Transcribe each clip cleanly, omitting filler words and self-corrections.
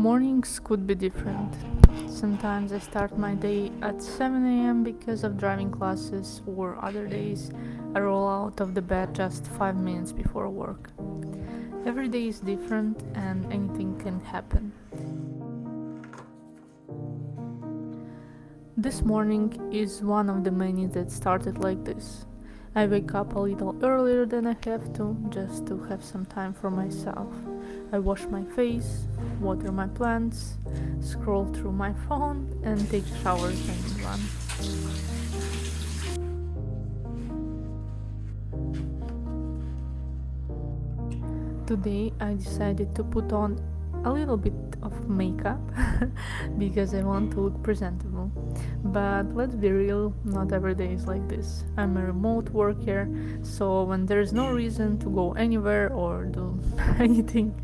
Mornings could be different. Sometimes I start my day at 7 a.m. because of driving classes, or other days I roll out of the bed just 5 minutes before work. Every day is different and anything can happen. This morning is one of the many that started like this. I wake up a little earlier than I have to, just to have some time for myself. I wash my face, water my plants, scroll through my phone, and take showers and run. Today I decided to put on a little bit of makeup because I want to look presentable. But let's be real, not every day is like this. I'm a remote worker, so when there's no reason to go anywhere or do anything,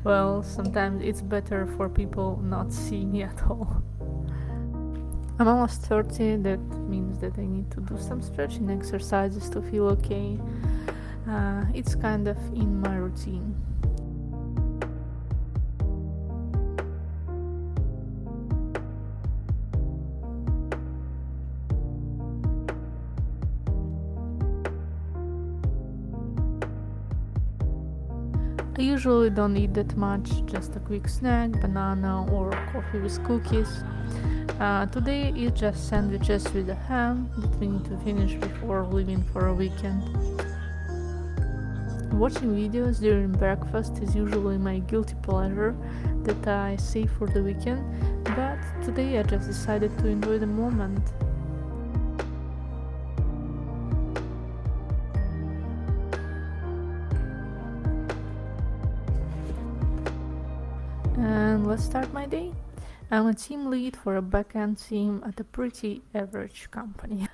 well, sometimes it's better for people not see me at all. I'm almost 30, that means that I need to do some stretching exercises to feel okay. It's kind of in my routine. I usually don't eat that much, just a quick snack, banana or coffee with cookies. Today it's just sandwiches with a ham that we need to finish before leaving for a weekend. Watching videos during breakfast is usually my guilty pleasure that I save for the weekend, but today I just decided to enjoy the moment. And let's start my day. I'm a team lead for a backend team at a pretty average company.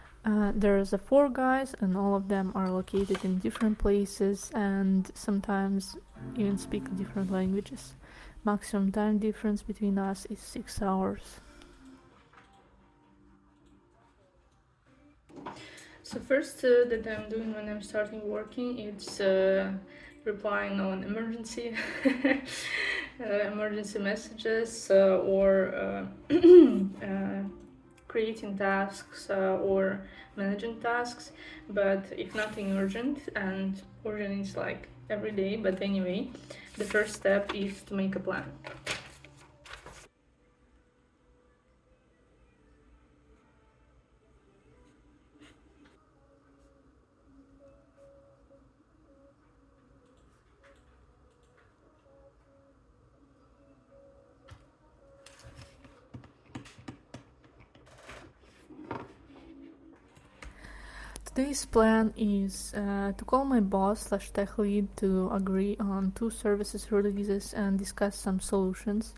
There's 4 guys and all of them are located in different places and sometimes even speak different languages. Maximum time difference between us is 6 hours. So first that I'm doing when I'm starting working, it's replying on emergency emergency messages or creating tasks or managing tasks. But if nothing urgent, and urgent is like every day, but anyway, the first step is to make a plan. Today's plan is to call my boss/tech lead to agree on 2 services releases and discuss some solutions,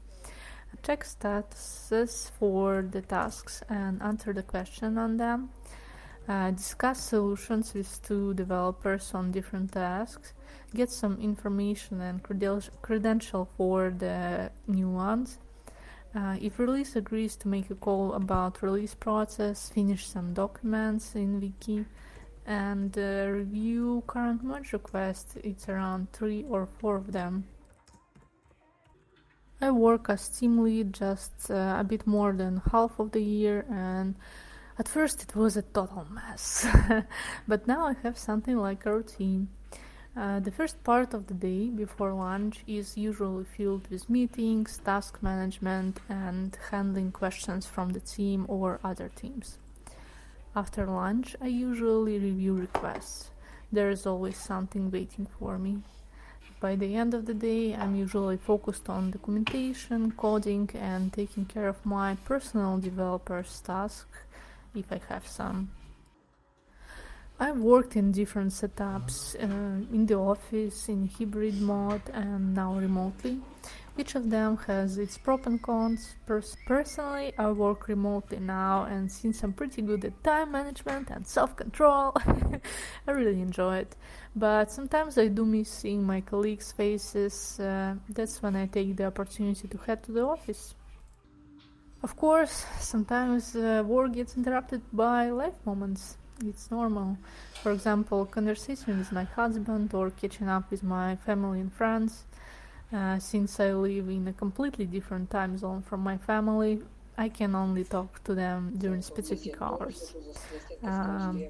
check statuses for the tasks and answer the question on them, discuss solutions with 2 developers on different tasks, get some information and credential for the new ones. If release agrees, to make a call about release process, finish some documents in wiki, and review current merge requests. It's around 3 or 4 of them. I work as team lead just a bit more than half of the year, and at first it was a total mess. But now I have something like a routine. The first part of the day before lunch is usually filled with meetings, task management, and handling questions from the team or other teams. After lunch, I usually review requests. There is always something waiting for me. By the end of the day, I'm usually focused on documentation, coding, and taking care of my personal developer's tasks, if I have some. I've worked in different setups, in the office, in hybrid mode, and now remotely. Each of them has its pros and cons. Personally, I work remotely now, and since I'm pretty good at time management and self-control, I really enjoy it. But sometimes I do miss seeing my colleagues' faces. That's when I take the opportunity to head to the office. Of course, sometimes work gets interrupted by life moments. It's normal. For example, conversation with my husband or catching up with my family and friends. Since I live in a completely different time zone from my family, I can only talk to them during specific hours.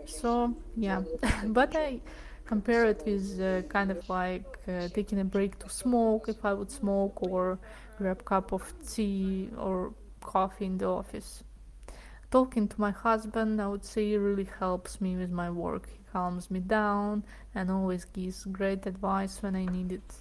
So yeah, but I compare it with kind of like taking a break to smoke if I would smoke, or grab a cup of tea or coffee in the office. Talking to my husband, I would say, really helps me with my work. He calms me down and always gives great advice when I need it.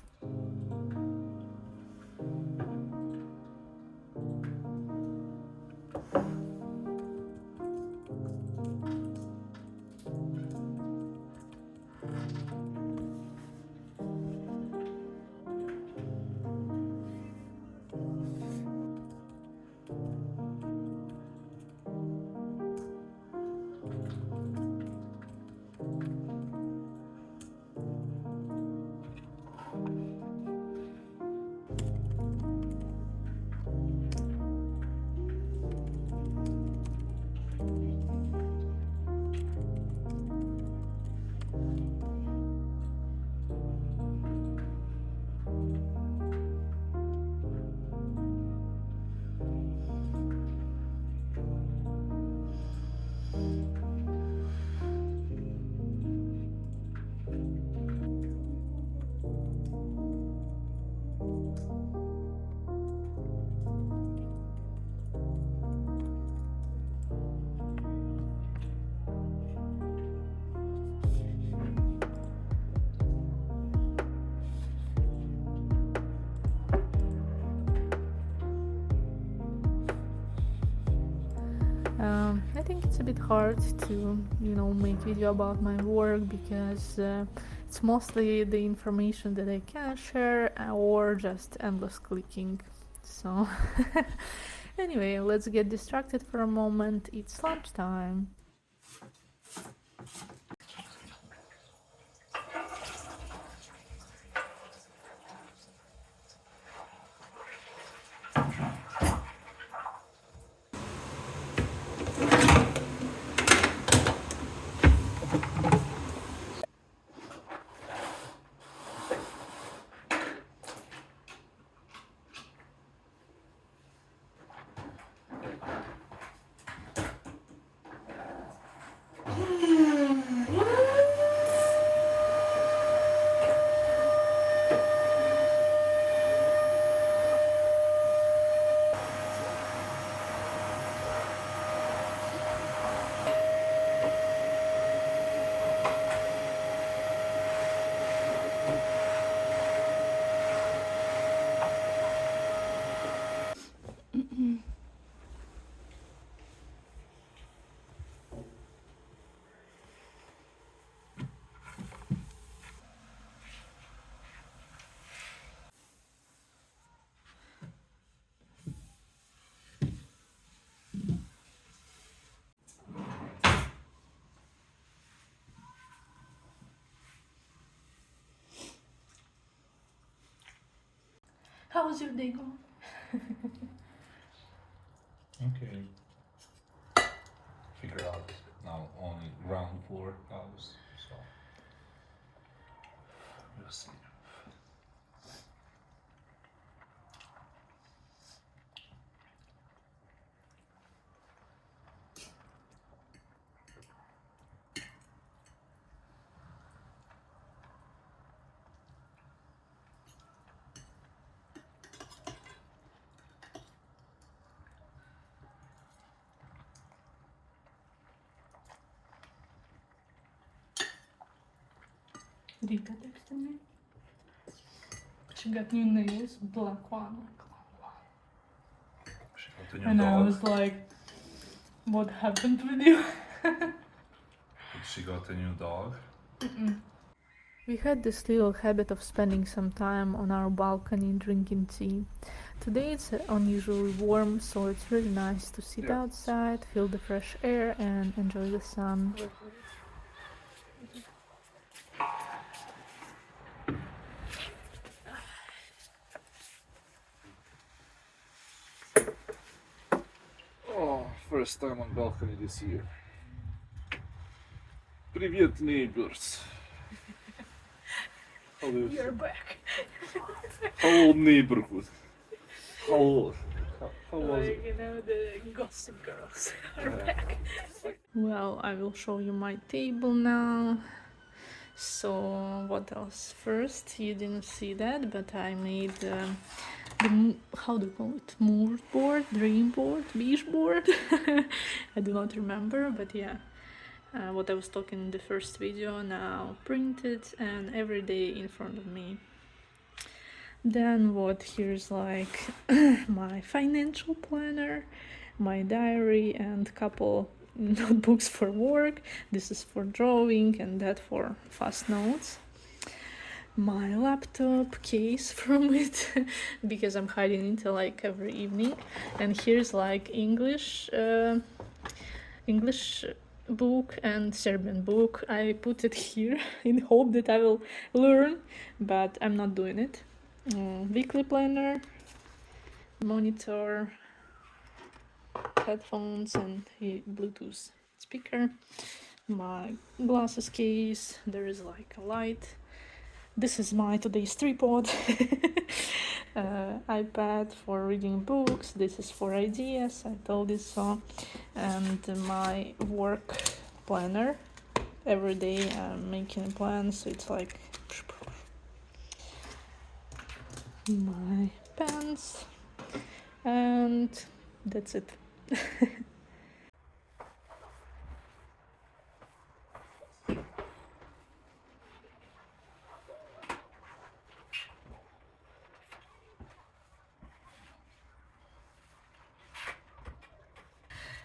I think it's a bit hard to, make video about my work because it's mostly the information that I can share or just endless clicking. So, anyway, let's get distracted for a moment. It's lunchtime. How was your day going? Okay. Figure out now only ground floor house, so we'll see. Rita texted me. She got new nails, black one. She got a new And I dog. was like, what happened with you? She got a new dog. We had this little habit of spending some time on our balcony drinking tea. Today it's unusually warm, so it's really nice to sit outside, feel the fresh air, and enjoy the sun. Oh, first time on balcony this year. Привет, neighbors. How do you You're back. Whole neighborhood. How was it? You know, the gossip girls are back. Well, I will show you my table now. So what else? First, you didn't see that, but I made how do you call it? Mood board, dream board, beach board. I do not remember, but yeah. What I was talking in the first video now printed and every day in front of me. Then what? Here's like my financial planner, my diary, and couple notebooks for work. This is for drawing and that for fast notes. My laptop case from it because I'm hiding it like every evening. And here's like English book and Serbian book. I put it here in hope that I will learn, but I'm not doing it. Weekly planner, monitor, headphones, and a Bluetooth speaker. My glasses case. There is like a light. This is my today's tripod. iPad for reading books. This is for ideas. I told you so. And my work planner. Every day I'm making plans. So it's like my pens, and that's it.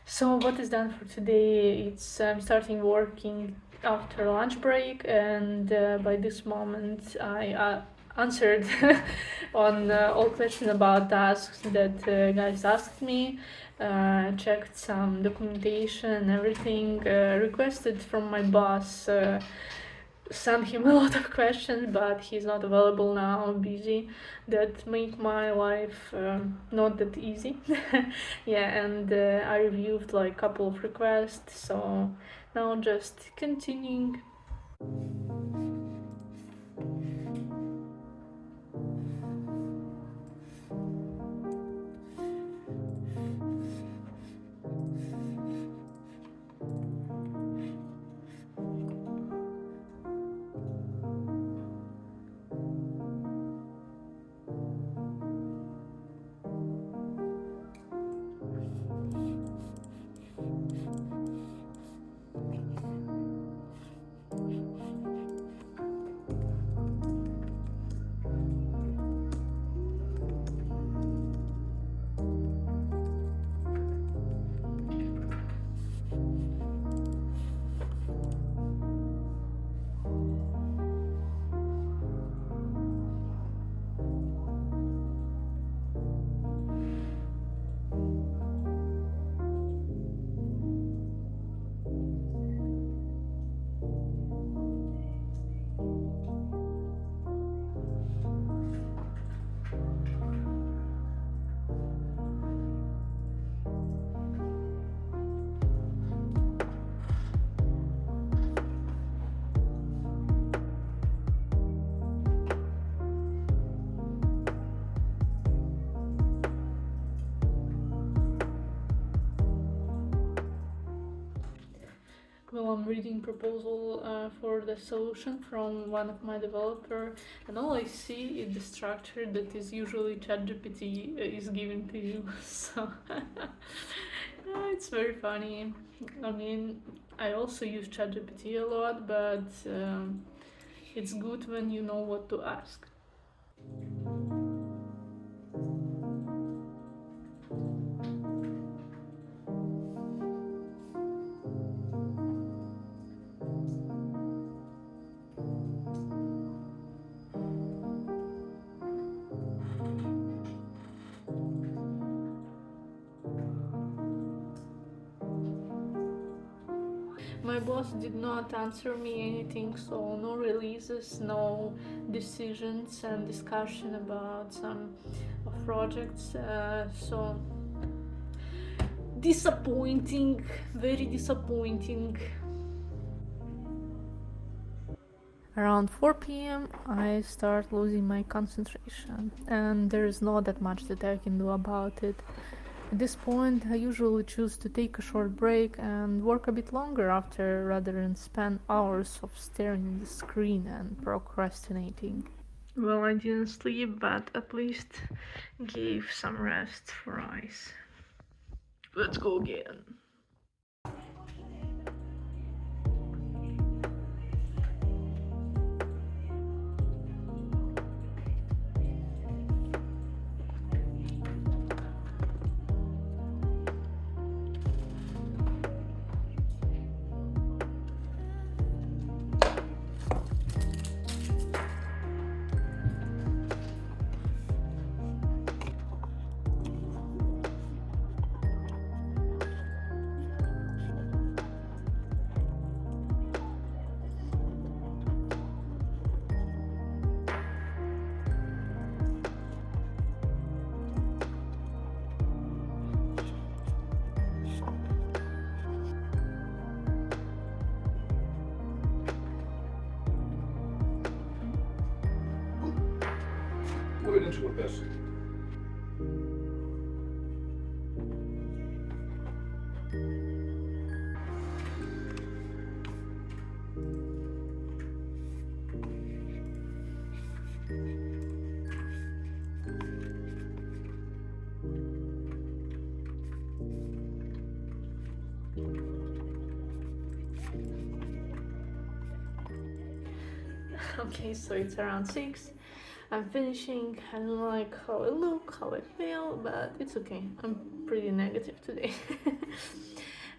So what is done for today? It's I'm starting working after lunch break, and by this moment I answered on all questions about tasks that guys asked me. Checked some documentation and everything. Requested from my boss. Sent him a lot of questions, but he's not available now, busy. That make my life not that easy. Yeah, and I reviewed like a couple of requests, so now just continuing. Well, I'm reading proposal for the solution from one of my developer, and all I see is the structure that is usually ChatGPT is giving to you. So it's very funny. I mean, I also use ChatGPT a lot, but it's good when you know what to ask. My boss did not answer me anything, so no releases, no decisions and discussion about some projects. So disappointing, very disappointing. Around 4 p.m. I start losing my concentration, and there is not that much that I can do about it. At this point, I usually choose to take a short break and work a bit longer after rather than spend hours of staring at the screen and procrastinating. Well, I didn't sleep, but at least gave some rest for eyes. Let's go again. Pojedynczy po pierwszy. Okay, so it's around 6. I'm finishing. I don't like how I look, how I feel, but it's okay. I'm pretty negative today.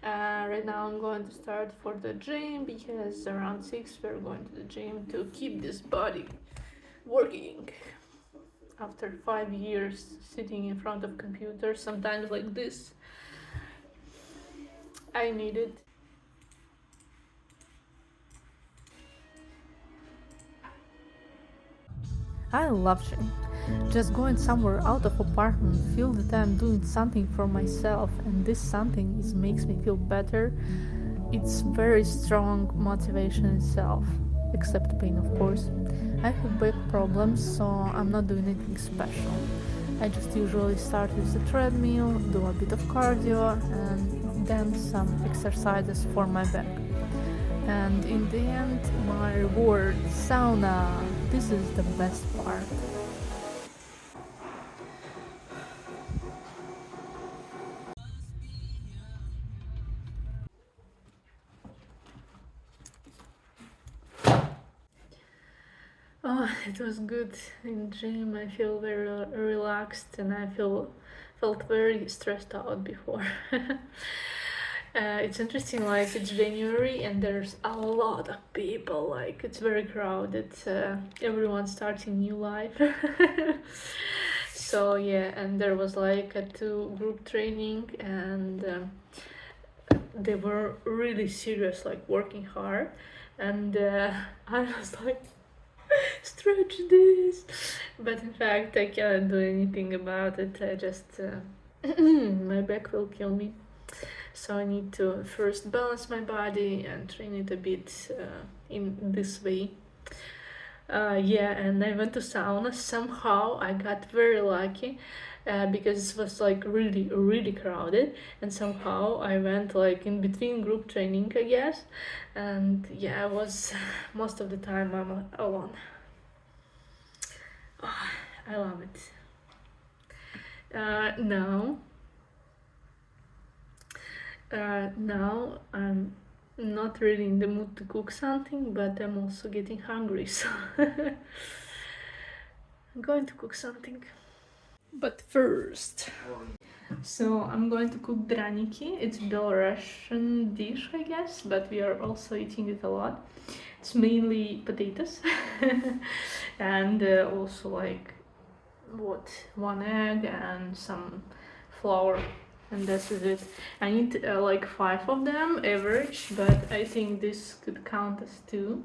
Right now I'm going to start for the gym because around 6 we're going to the gym to keep this body working. After 5 years sitting in front of computer, sometimes like this, I need it. I love gym. Just going somewhere out of apartment, feel that I'm doing something for myself, and this something makes me feel better. It's very strong motivation itself, except pain, of course. I have back problems, so I'm not doing anything special. I just usually start with the treadmill, do a bit of cardio, and then some exercises for my back. And in the end, my reward, sauna. This is the best part. Oh, it was good in gym. I feel very relaxed, and I felt very stressed out before. It's interesting, like it's January and there's a lot of people, like it's very crowded, everyone's starting new life. So yeah, and there was like a 2 group training, and they were really serious, like working hard, and I was like, stretch this, but in fact I cannot do anything about it. I just my back will kill me. So I need to first balance my body and train it a bit in this way. Yeah, and I went to sauna. Somehow I got very lucky because it was like really crowded, and somehow I went like in between group training, I guess. And yeah, I was most of the time I'm alone. Oh, I love it. Now I'm not really in the mood to cook something, but I'm also getting hungry, so I'm going to cook something. But first, so I'm going to cook draniki. It's Belarusian dish, I guess, but we are also eating it a lot. It's mainly potatoes and also like 1 egg and some flour, and that's it. I need like 5 of them average, but I think this could count as 2.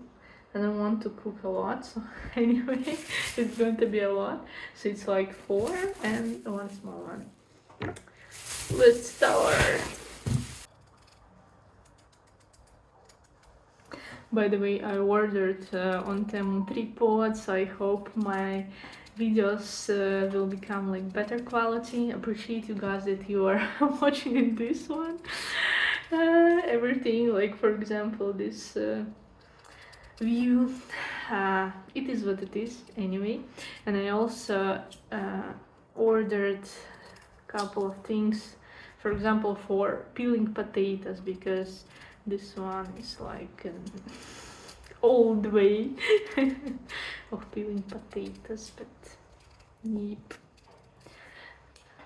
I don't want to cook a lot, so anyway, it's going to be a lot. So it's like 4 and 1 small one. Let's start. By the way, I ordered on Temu tripods. I hope my videos will become like better quality. Appreciate you guys that you are watching in this one. Everything, like for example this view, it is what it is anyway. And I also ordered a couple of things, for example for peeling potatoes, because this one is like an old way of peeling potatoes, but yep,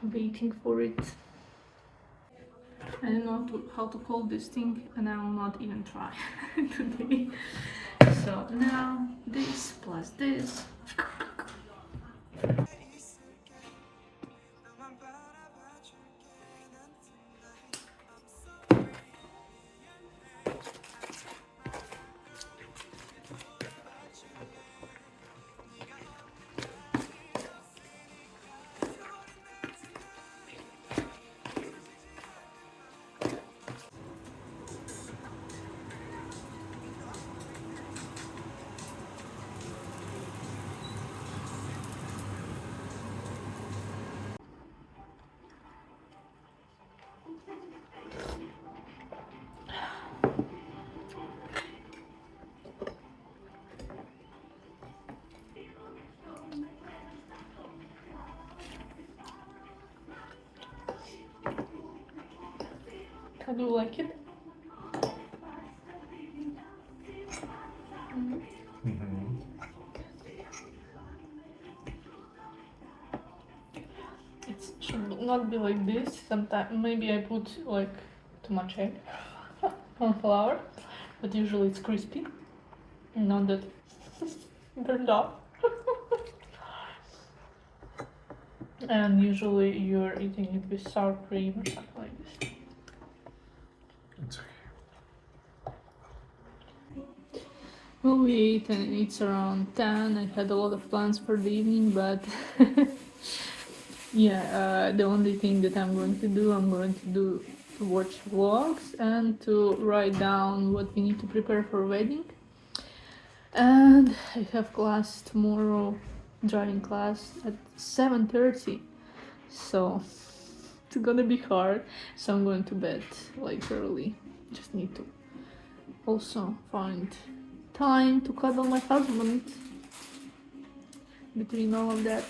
waiting for it. I don't know how to call this thing, and I will not even try today. So now this plus this. How do you like it? It should not be like this. Sometimes maybe I put like too much egg on flour, but usually it's crispy, not that burned off. And usually you're eating it with sour cream or something like this. It's okay. Well, we ate and it's around 10. I had a lot of plans for the evening, but yeah, the only thing that I'm going to do to watch vlogs and to write down what we need to prepare for wedding. And I have class tomorrow, driving class at 7:30, so it's gonna be hard. So I'm going to bed like early. Just need to also find time to cuddle my husband between all of that.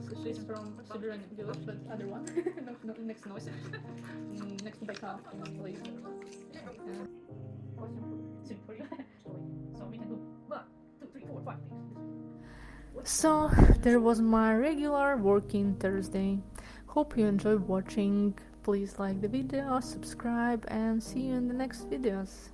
So she's from Siberian village, but other one, no, next to Noise, next to Baikal, place. So we can do 1, 2, 3, 4, 5 things. So there was my regular working Thursday. Hope you enjoyed watching. Please like the video, subscribe, and see you in the next videos.